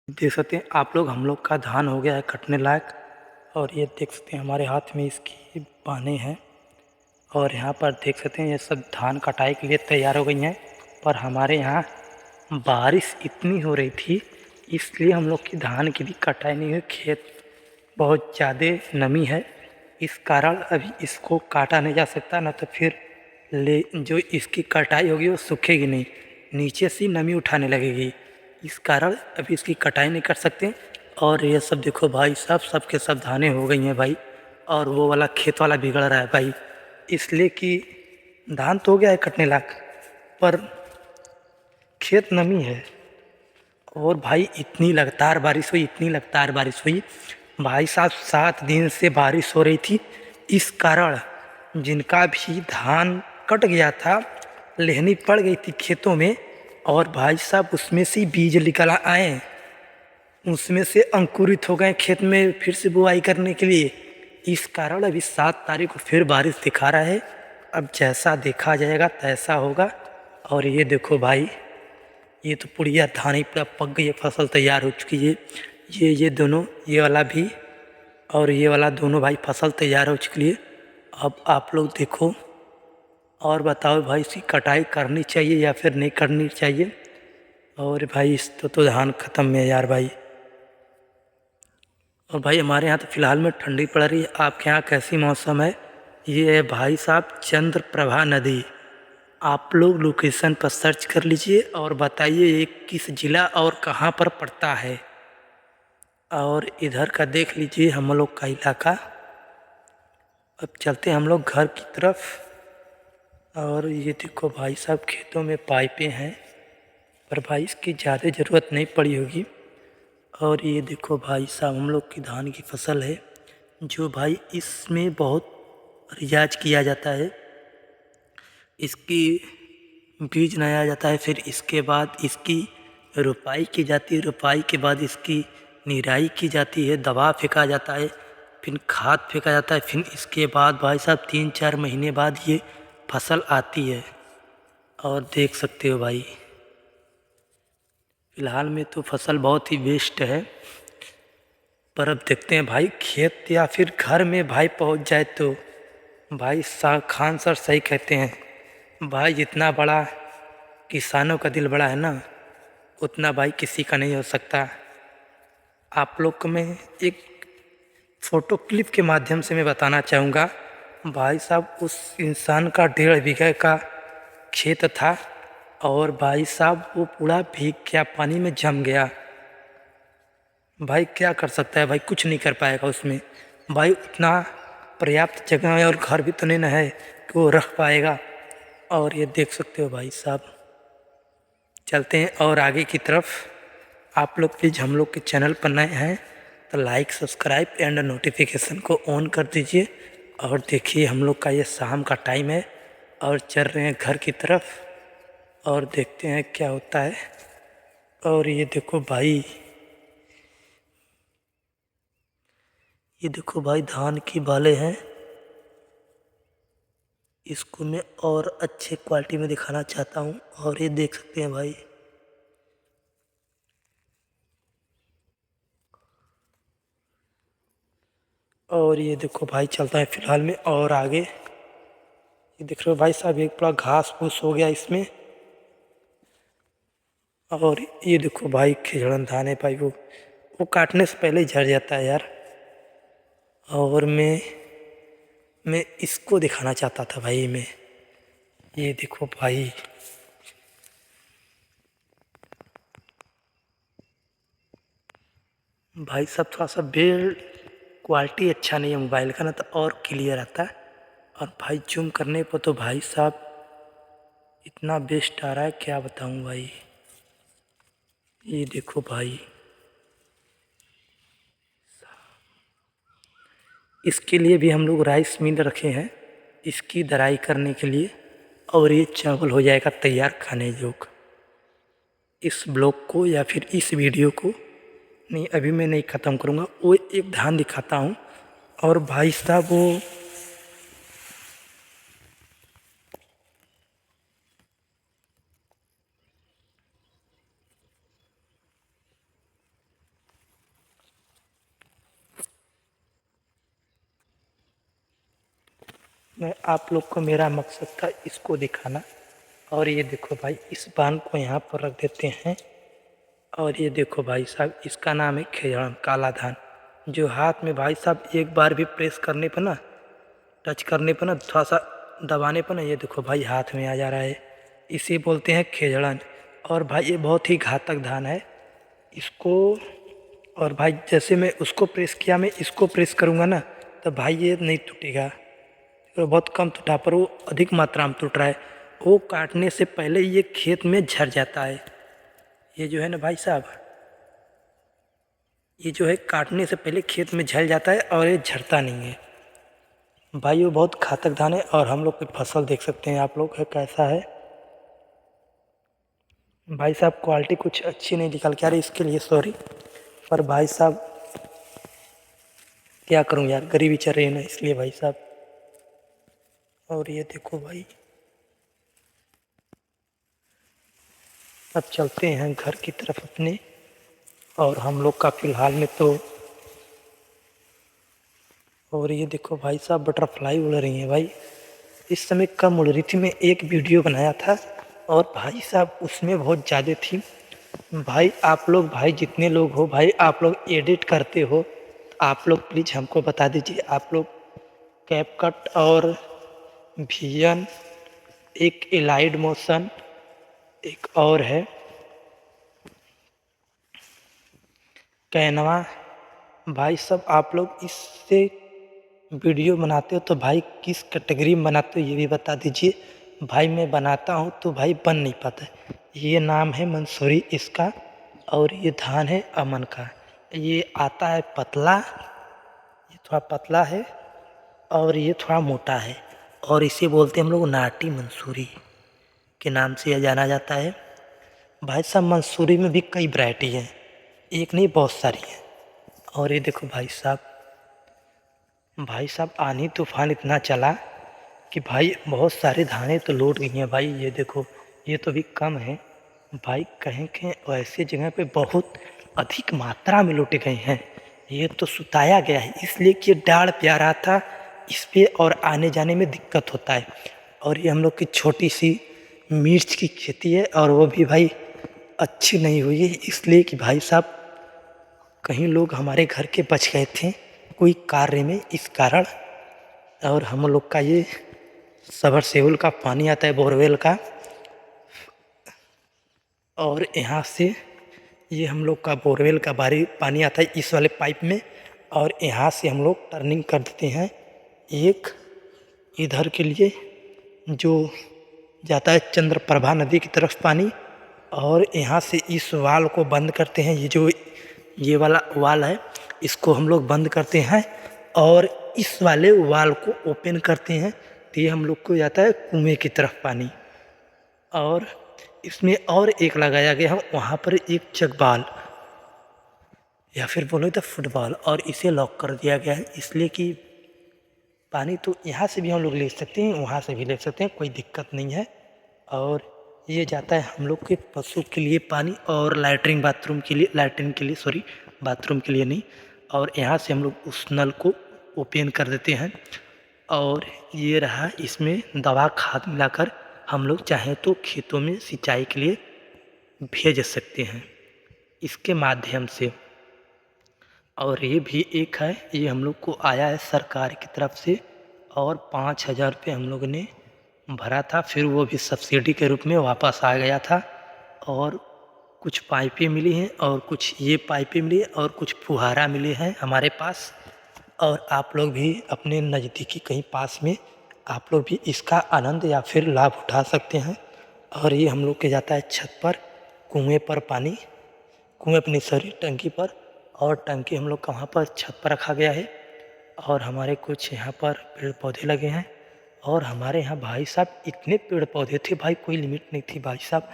देख सकते हैं आप लोग, हम लोग का धान हो गया है कटने लायक। और ये देख सकते हैं हमारे हाथ में इसकी बाने हैं। और यहाँ पर देख सकते हैं ये सब धान कटाई के लिए तैयार हो गई हैं। पर हमारे यहाँ बारिश इतनी हो रही थी, इसलिए हम लोग की धान की भी कटाई नहीं हुई। खेत बहुत ज़्यादा नमी है, इस कारण अभी इसको काटा नहीं जा सकता, ना तो फिर जो इसकी कटाई होगी वो सूखेगी नहीं, नीचे से नमी उठाने लगेगी। इस कारण अभी इसकी कटाई नहीं कर सकते। और ये सब देखो भाई, सब के सब धानें हो गई हैं भाई। और वो वाला खेत वाला बिगड़ रहा है भाई, इसलिए कि धान तो हो गया है कटने लायक, पर खेत नमी है। और भाई इतनी लगातार बारिश हुई भाई साहब, 7 दिन से बारिश हो रही थी। इस कारण जिनका भी धान कट गया था, लेहनी पड़ गई थी खेतों में, और भाई साहब उसमें से बीज निकल आए, उसमें से अंकुरित हो गए खेत में फिर से बुआई करने के लिए। इस कारण अभी 7 तारीख को फिर बारिश दिखा रहा है। अब जैसा देखा जाएगा तैसा होगा। और ये देखो भाई, ये तो पुड़िया धान ही पूरा पक गई है, फसल तैयार हो चुकी है। ये दोनों, ये वाला भी और ये वाला दोनों भाई फसल तैयार हो चुकी है। अब आप लोग देखो और बताओ भाई, इसकी कटाई करनी चाहिए या फिर नहीं करनी चाहिए। और भाई इस तो धान ख़त्म है यार भाई। और भाई हमारे यहाँ तो फ़िलहाल में ठंडी पड़ रही है। आपके यहाँ कैसी मौसम है? ये है भाई साहब चंद्रप्रभा नदी। आप लोग लोकेशन पर सर्च कर लीजिए और बताइए ये किस ज़िला और कहाँ पर पड़ता है। और इधर का देख लीजिए हम लोग का इलाका। अब चलते हैं हम लोग घर की तरफ। और ये देखो भाई साहब, खेतों में पाइपें हैं, पर भाई इसकी ज़्यादा ज़रूरत नहीं पड़ी होगी। और ये देखो भाई साहब, हम लोग की धान की फसल है, जो भाई इसमें बहुत रियाज किया जाता है। इसकी बीज नया जाता है, फिर इसके बाद इसकी रुपाई की जाती है, रुपाई के बाद इसकी निराई की जाती है, दवा फेंका जाता है, फिर खाद फेंका जाता है, फिर इसके बाद भाई साहब 3-4 महीने बाद ये फसल आती है। और देख सकते हो भाई, फ़िलहाल में तो फसल बहुत ही बेस्ट है। पर अब देखते हैं भाई, खेत या फिर घर में भाई पहुंच जाए तो भाई खान सर सही कहते हैं भाई, जितना बड़ा किसानों का दिल बड़ा है ना, उतना भाई किसी का नहीं हो सकता। आप लोग को मैं एक फ़ोटो क्लिप के माध्यम से मैं बताना चाहूँगा। भाई साहब उस इंसान का 1.5 बीघे का खेत था, और भाई साहब वो पूरा भीग गया, पानी में जम गया। भाई क्या कर सकता है भाई, कुछ नहीं कर पाएगा उसमें। भाई उतना पर्याप्त जगह है और घर भी तो नहीं ना है कि वो रख पाएगा। और ये देख सकते हो भाई साहब, चलते हैं और आगे की तरफ। आप लोग प्लीज़ हम लोग के चैनल पर नए हैं तो लाइक, सब्सक्राइब एंड नोटिफिकेशन को ऑन कर दीजिए। और देखिए हम लोग का ये शाम का टाइम है और चल रहे हैं घर की तरफ, और देखते हैं क्या होता है। और ये देखो भाई, ये देखो भाई धान की बालें हैं। इसको मैं और अच्छे क्वालिटी में दिखाना चाहता हूँ। और ये देख सकते हैं भाई, और ये देखो भाई चलता है फ़िलहाल में और आगे। ये देख रहे हो भाई साहब, एक पूरा घास फूस हो गया इसमें। और ये देखो भाई खिजड़न धान है भाई, वो काटने से पहले ही झड़ जाता है यार। और मैं इसको दिखाना चाहता था भाई। मैं ये देखो भाई, भाई साहब थोड़ा सा बिल्ड क्वालिटी अच्छा नहीं है मोबाइल का, ना तो और क्लियर आता है। और भाई जूम करने पर तो भाई साहब इतना बेस्ट आ रहा है, क्या बताऊं भाई। ये देखो भाई, इसके लिए भी हम लोग राइस मिल रखे हैं, इसकी दराई करने के लिए। और ये चावल हो जाएगा तैयार खाने योग्य। इस ब्लॉग को या फिर इस वीडियो को नहीं, अभी मैं नहीं ख़त्म करूँगा, वो एक धान दिखाता हूँ। और भाई साहब वो मैं आप लोग को मेरा मकसद था इसको दिखाना। और ये देखो भाई, इस बांध को यहाँ पर रख देते हैं। और ये देखो भाई साहब, इसका नाम है खेजड़न काला धान, जो हाथ में भाई साहब एक बार भी प्रेस करने पर ना, टच करने पर ना, थोड़ा सा दबाने पर ना, ये देखो भाई हाथ में आ जा रहा है। इसे बोलते हैं खेजड़न। और भाई ये बहुत ही घातक धान है इसको। और भाई जैसे मैं उसको प्रेस किया, मैं इसको प्रेस करूँगा ना, तो भाई ये नहीं टूटेगा। वो बहुत कम टूटा, पर वो अधिक मात्रा में टूट रहा है। वो काटने से पहले ये खेत में झड़ जाता है। ये जो है ना भाई साहब, ये जो है काटने से पहले खेत में झड़ जाता है और ये झड़ता नहीं है। भाई वो बहुत घातक धान है। और हम लोग की फसल देख सकते हैं आप लोग है कैसा है। भाई साहब क्वालिटी कुछ अच्छी नहीं निकल के आ रही, इसके लिए सॉरी। पर भाई साहब क्या करूं यार, गरीबी चल रही है ना, इसलिए भाई साहब। और ये देखो भाई, अब चलते हैं घर की तरफ अपने। और हम लोग का फिलहाल में तो, और ये देखो भाई साहब बटरफ्लाई उड़ रही हैं भाई। इस समय कम उड़ रही थी, मैं एक वीडियो बनाया था और भाई साहब उसमें बहुत ज़्यादा थी। भाई आप लोग, भाई जितने लोग हो भाई, आप लोग एडिट करते हो, आप लोग प्लीज़ हमको बता दीजिए। आप लोग कैपकट और विजन, एक एलाइड मोशन, एक और है कैनवा, भाई सब आप लोग इससे वीडियो बनाते हो तो भाई किस कैटेगरी में बनाते हो ये भी बता दीजिए। भाई मैं बनाता हूँ तो भाई बन नहीं पाता है। ये नाम है मंसूरी इसका। और ये धान है अमन का। ये आता है पतला, ये थोड़ा पतला है और ये थोड़ा मोटा है। और इसे बोलते हैं हम लोग नाटी मंसूरी के नाम से यह जाना जाता है। भाई साहब मंसूरी में भी कई वैरायटी हैं, एक नहीं बहुत सारी हैं। और ये देखो भाई साहब, भाई साहब आंधी तूफान इतना चला कि भाई बहुत सारे धाने तो लौट गई हैं भाई। ये देखो, ये तो भी कम है भाई, कहीं कहीं ऐसे जगह पे बहुत अधिक मात्रा में लौटे गए हैं। ये तो सुताया गया है इसलिए कि ये डाढ़ प्यारा था इस पे, और आने जाने में दिक्कत होता है। और ये हम लोग की छोटी सी मिर्च की खेती है, और वो भी भाई अच्छी नहीं हुई है, इसलिए कि भाई साहब कहीं लोग हमारे घर के बच गए थे कोई कार्य में, इस कारण। और हम लोग का ये सबमर्सिबल का पानी आता है, बोरवेल का, और यहाँ से ये हम लोग का बोरवेल का बारी पानी आता है इस वाले पाइप में। और यहाँ से हम लोग टर्निंग कर देते हैं एक इधर के लिए, जो जाता है चंद्रप्रभा नदी की तरफ पानी। और यहाँ से इस वाल को बंद करते हैं, ये जो ये वाला वाल है इसको हम लोग बंद करते हैं, और इस वाले वाल को ओपन करते हैं, तो ये हम लोग को जाता है कुएं की तरफ पानी। और इसमें और एक लगाया गया है वहाँ पर एक चकबाल, या फिर बोलो तो फुटबॉल, और इसे लॉक कर दिया गया है, इसलिए कि पानी तो यहाँ से भी हम लोग ले सकते हैं, वहाँ से भी ले सकते हैं, कोई दिक्कत नहीं है। और ये जाता है हम लोग के पशु के लिए पानी, और लैट्रिन बाथरूम के लिए, लैट्रिन के लिए सॉरी, बाथरूम के लिए नहीं। और यहाँ से हम लोग उस नल को ओपन कर देते हैं। और ये रहा, इसमें दवा खाद मिलाकर हम लोग चाहें तो खेतों में सिंचाई के लिए भेज सकते हैं इसके माध्यम से। और ये भी एक है, ये हम लोग को आया है सरकार की तरफ से, और 5,000 रुपये हम लोग ने भरा था, फिर वो भी सब्सिडी के रूप में वापस आ गया था। और कुछ पाइपें मिली हैं, और कुछ ये पाइपें मिली हैं, और कुछ फुहारा मिले हैं हमारे पास। और आप लोग भी अपने नज़दीकी कहीं पास में आप लोग भी इसका आनंद या फिर लाभ उठा सकते हैं। और ये हम लोग के जाता है छत पर, कुएं पर पानी, कुएं अपनी सॉरी टंकी पर, और टंकी हम लोग का वहाँ पर छत पर रखा गया है। और हमारे कुछ यहाँ पर पेड़ पौधे लगे हैं। और हमारे यहाँ भाई साहब इतने पेड़ पौधे थे भाई, कोई लिमिट नहीं थी भाई साहब।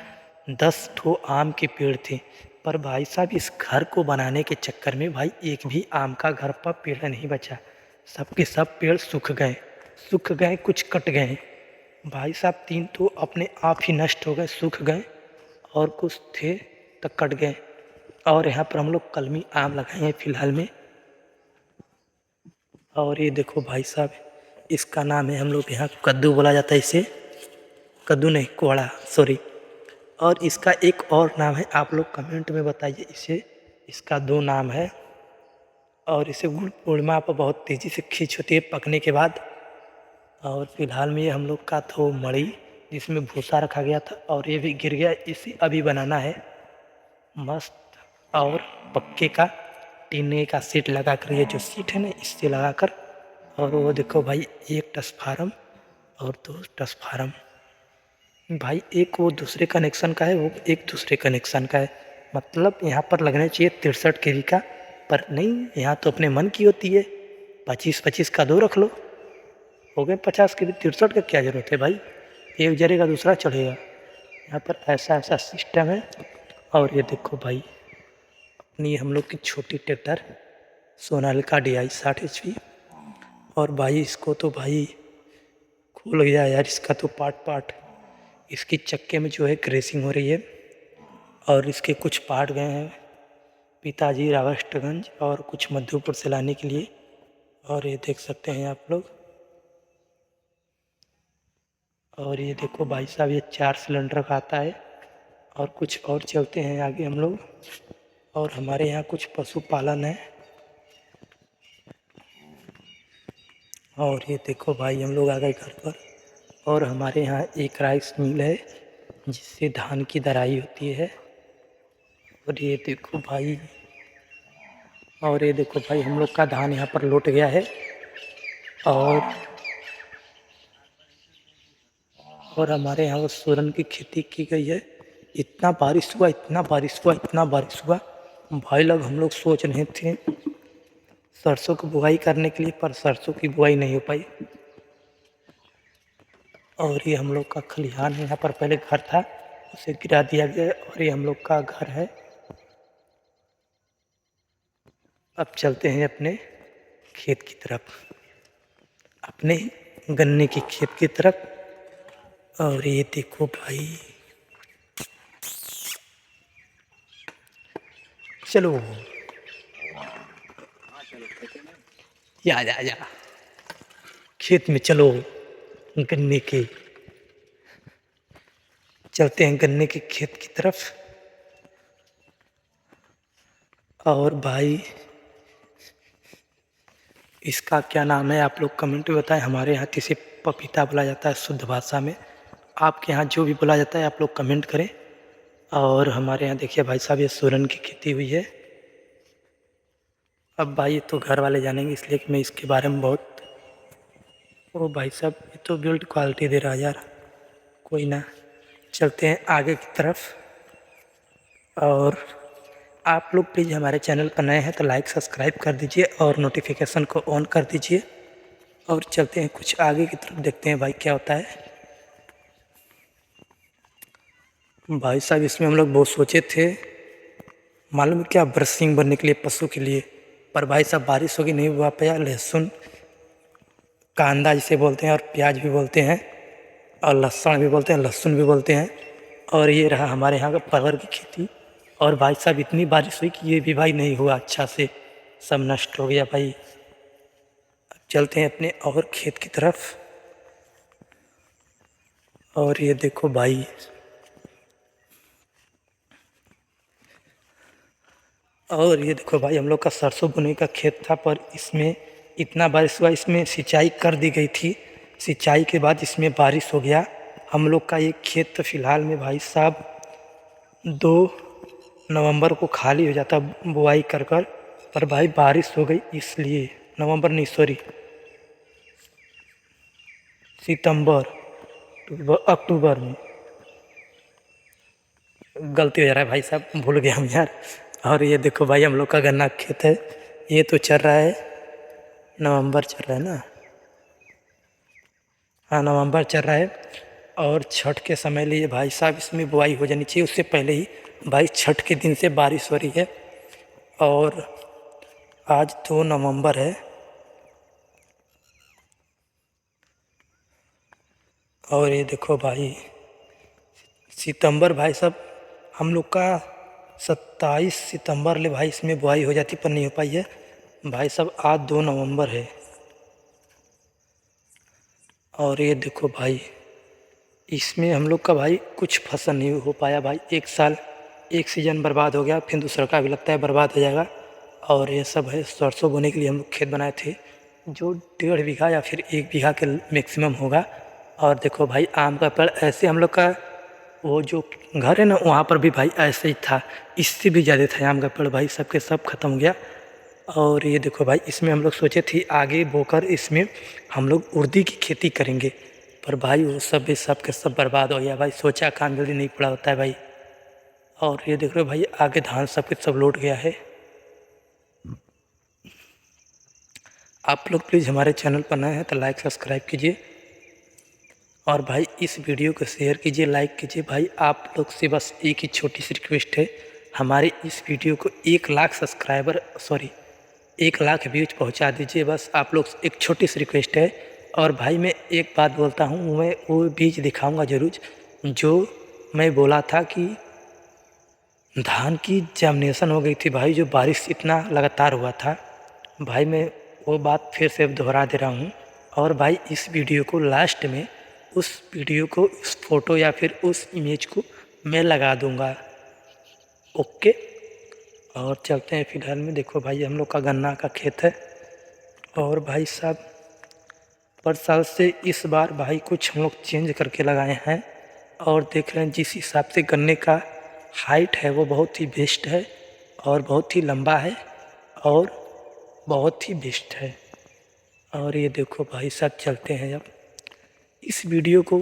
10 ठो आम के पेड़ थे, पर भाई साहब इस घर को बनाने के चक्कर में भाई एक भी आम का घर पर पेड़ नहीं बचा, सब के सब पेड़ सूख गए, कुछ कट गए भाई साहब। 3 तो अपने आप ही नष्ट हो गए, सूख गए, और कुछ थे तो कट गए। और यहाँ पर हम लोग कलमी आम लगाए हैं फिलहाल में। और ये देखो भाई साहब, इसका नाम है, हम लोग यहाँ कद्दू बोला जाता है इसे, कद्दू नहीं कोहड़ा, सॉरी। और इसका एक और नाम है, आप लोग कमेंट में बताइए इसे, इसका 2 नाम है। और इसे गुड़ पूर्णिमा पर बहुत तेज़ी से खींच होती है पकने के बाद। और फिलहाल में ये हम लोग का तो मड़ी जिसमें भूसा रखा गया था और ये भी गिर गया, इसे अभी बनाना है मस्त और पक्के का टीने का सीट लगा कर, ये जो सीट है ना इससे लगा कर। और वो देखो भाई, एक ट्रांसफार्मर और 2 ट्रांसफार्मर भाई, एक वो दूसरे कनेक्शन का है, वो एक दूसरे कनेक्शन का है। मतलब यहाँ पर लगना चाहिए 63 kV का, पर नहीं, यहाँ तो अपने मन की होती है। 25-25 का 2 रख लो, हो गए 50 kV। 63 का क्या ज़रूरत है भाई, एक जलेगा दूसरा चढ़ेगा। यहाँ पर ऐसा ऐसा सिस्टम है। और ये देखो भाई, अपनी हम लोग की छोटी ट्रैक्टर सोनालिका DI 60 HP। और भाई इसको तो भाई खुल गया यार, इसका तो पार्ट इसकी चक्के में जो है ग्रेसिंग हो रही है। और इसके कुछ पार्ट गए हैं पिताजी रावस्टगंज और कुछ मधुपुर से लाने के लिए। और ये देख सकते हैं आप लोग। और ये देखो भाई साहब, ये 4 सिलेंडर का आता है। और कुछ और चलते हैं आगे हम लोग। और हमारे यहाँ कुछ पशुपालन है। और ये देखो भाई, हम लोग आ गए घर पर। और हमारे यहाँ एक राइस मिल है जिससे धान की दराई होती है। और ये देखो भाई, हम लोग का धान यहाँ पर लौट गया है। और हमारे यहाँ वो सूरन की खेती की गई है। इतना बारिश हुआ, इतना बारिश हुआ, इतना बारिश हुआ भाई, लोग हम लोग सोच रहे थे सरसों की बुआई करने के लिए, पर सरसों की बुआई नहीं हो पाई। और ये हम लोग का खलिहान है, यहाँ पर पहले घर था उसे गिरा दिया गया है। और ये हम लोग का घर है। अब चलते हैं अपने खेत की तरफ, अपने गन्ने की खेत की तरफ। और ये देखो भाई, चलो या जा जा खेत में चलो, गन्ने के चलते हैं गन्ने के खेत की तरफ। और भाई इसका क्या नाम है, आप लोग कमेंट में बताएं। हमारे यहाँ इसे पपीता बोला जाता है शुद्ध भाषा में। आपके यहाँ जो भी बोला जाता है आप लोग कमेंट करें। और हमारे यहाँ देखिए भाई साहब, ये सूरन की खेती हुई है। अब भाई तो घर वाले जानेंगे, इसलिए कि मैं इसके बारे में बहुत, ओ भाई साहब ये तो बिल्ड क्वालिटी दे रहा है यार, कोई ना। चलते हैं आगे की तरफ। और आप लोग प्लीज़ हमारे चैनल पर नए हैं तो लाइक सब्सक्राइब कर दीजिए और नोटिफिकेशन को ऑन कर दीजिए। और चलते हैं कुछ आगे की तरफ, देखते हैं भाई क्या होता है। भाई साहब इसमें हम लोग बहुत सोचे थे, मालूम क्या, ब्रशिंग बनने के लिए पशु के लिए। पर भाई साहब बारिश होगी, नहीं हुआ पाया। लहसुन कांदा जिसे बोलते हैं, और प्याज भी बोलते हैं, और लहसुन भी बोलते हैं, लहसुन भी बोलते हैं। और ये रहा हमारे यहाँ का परवर की खेती। और भाई साहब इतनी बारिश हुई कि ये भी भाई नहीं हुआ अच्छा से, सब नष्ट हो गया भाई। अब चलते हैं अपने और खेत की तरफ। और ये देखो भाई, और ये देखो भाई, हम लोग का सरसों बुने का खेत था, पर इसमें इतना बारिश हुआ, इसमें सिंचाई कर दी गई थी। सिंचाई के बाद इसमें बारिश हो गया। हम लोग का ये खेत तो फिलहाल में भाई साहब 2 नवंबर को खाली हो जाता बुआई कर कर, पर भाई बारिश हो गई इसलिए, नवंबर नहीं सॉरी सितंबर अक्टूबर में, गलती हो जा रहा है भाई साहब, भूल गया हम यार। और ये देखो भाई, हम लोग का गन्ना खेत है, ये तो चल रहा है, नवंबर चल रहा है ना, हाँ नवंबर चल रहा है। और छठ के समय लिए भाई साहब इसमें बुआई हो जानी चाहिए, उससे पहले ही भाई छठ के दिन से बारिश हो रही है। और आज 2 नवंबर है। और ये देखो भाई, सितंबर भाई साहब हम लोग का 27 सितंबर ले भाई इसमें बुआई हो जाती, पर नहीं हो पाई है भाई साहब। आज 2 नवंबर है। और ये देखो भाई, इसमें हम लोग का भाई कुछ फसल नहीं हो पाया भाई। एक साल एक सीज़न बर्बाद हो गया, फिर दूसरा का भी लगता है बर्बाद हो जाएगा। और ये सब है सरसों बोने के लिए हम लोग खेत बनाए थे, जो 1.5 बीघा या फिर 1 बीघा के मैक्सिमम होगा। और देखो भाई, आम का पेड़ ऐसे हम लोग का वो जो घर है ना, वहाँ पर भी भाई ऐसे ही था, इससे भी ज़्यादा था आम का पेड़ भाई, सबके सब खत्म हो गया। और ये देखो भाई, इसमें हम लोग सोचे थे आगे बोकर इसमें हम लोग उर्दी की खेती करेंगे, पर भाई वो सब भी सब के सब बर्बाद हो गया भाई। सोचा काम जल्दी नहीं पड़ा होता है भाई। और ये देख रहे हो भाई, आगे धान सब के सब लौट गया है। आप लोग प्लीज़ हमारे चैनल पर नए हैं तो लाइक सब्सक्राइब कीजिए, और भाई इस वीडियो को शेयर कीजिए, लाइक कीजिए। भाई आप लोग से बस एक ही छोटी सी रिक्वेस्ट है, हमारे इस वीडियो को 1 लाख सब्सक्राइबर 1 लाख व्यूज पहुंचा दीजिए, बस आप लोग एक छोटी सी रिक्वेस्ट है। और भाई मैं एक बात बोलता हूँ, मैं वो बीज दिखाऊंगा ज़रूर जो मैं बोला था कि धान की जर्मिनेशन हो गई थी भाई, जो बारिश इतना लगातार हुआ था भाई। मैं वो बात फिर से दोहरा दे रहा हूँ। और भाई इस वीडियो को लास्ट में उस वीडियो को, उस फोटो या फिर उस इमेज को मैं लगा दूँगा, ओके। और चलते हैं फिलहाल में। देखो भाई, हम लोग का गन्ना का खेत है, और भाई साहब पर साल से इस बार भाई कुछ हम लोग चेंज करके लगाए हैं। और देख रहे हैं जिस हिसाब से गन्ने का हाइट है वो बहुत ही बेस्ट है, और बहुत ही लंबा है, और बहुत ही बेस्ट है। और ये देखो भाई साहब, चलते हैं अब इस वीडियो को